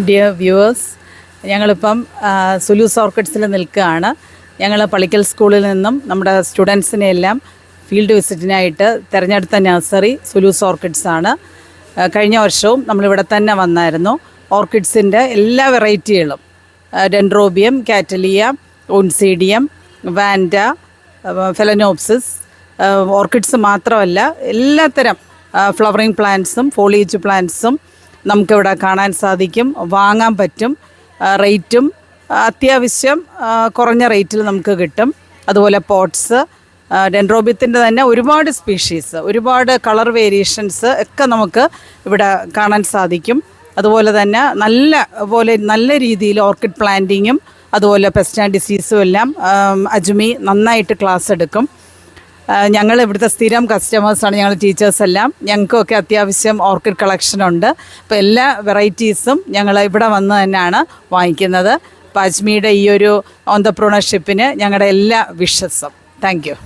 Dear viewers, ഞങ്ങളിപ്പം സുലൂസ് ഓർക്കിഡ്സിൽ നിൽക്കുകയാണ്. ഞങ്ങൾ പള്ളിക്കൽ സ്കൂളിൽ നിന്നും നമ്മുടെ സ്റ്റുഡൻസിനെ എല്ലാം ഫീൽഡ് വിസിറ്റിനായിട്ട് തിരഞ്ഞെടുത്ത നഴ്സറി സുലൂസ് ഓർക്കിഡ്സ് ആണ്. കഴിഞ്ഞ വർഷവും നമ്മളിവിടെ തന്നെ വന്നായിരുന്നു. ഓർക്കിഡ്സിൻ്റെ എല്ലാ വെറൈറ്റികളും, dendrobium, cattleya, oncidium, vanda, phalaenopsis, orchids മാത്രമല്ല എല്ലാത്തരം ഫ്ലവറിങ് പ്ലാന്റ്സും ഫോളിയേജ് പ്ലാന്റ്സും നമുക്കിവിടെ കാണാൻ സാധിക്കും, വാങ്ങാൻ പറ്റും. റേറ്റും അത്യാവശ്യം കുറഞ്ഞ റേറ്റിൽ നമുക്ക് കിട്ടും. അതുപോലെ പോട്ട്സ്, ഡെൻഡ്രോബിയത്തിൻ്റെ തന്നെ ഒരുപാട് സ്പീഷീസ്, ഒരുപാട് കളർ വേരിയേഷൻസ് ഒക്കെ നമുക്ക് ഇവിടെ കാണാൻ സാധിക്കും. അതുപോലെ തന്നെ നല്ല രീതിയിൽ ഓർക്കിഡ് പ്ലാന്റിങ്ങും അതുപോലെ പെസ്റ്റ് ആൻഡ് ഡിസീസും എല്ലാം അജ്മി നന്നായിട്ട് ക്ലാസ് എടുക്കും. ഞങ്ങൾ ഇവിടുത്തെ സ്ഥിരം കസ്റ്റമേഴ്സാണ്, ഞങ്ങൾ ടീച്ചേഴ്സെല്ലാം. ഞങ്ങൾക്കൊക്കെ അത്യാവശ്യം ഓർക്കിഡ് കളക്ഷനുണ്ട്. അപ്പോൾ എല്ലാ വെറൈറ്റീസും ഞങ്ങൾ ഇവിടെ വന്ന് തന്നെയാണ് വാങ്ങിക്കുന്നത്. അപ്പോൾ അജ്മിയുടെ ഈ ഒരു ഓൺട്രപ്രണർഷിപ്പിന് ഞങ്ങളുടെ എല്ലാ വിഷസും. Thank you.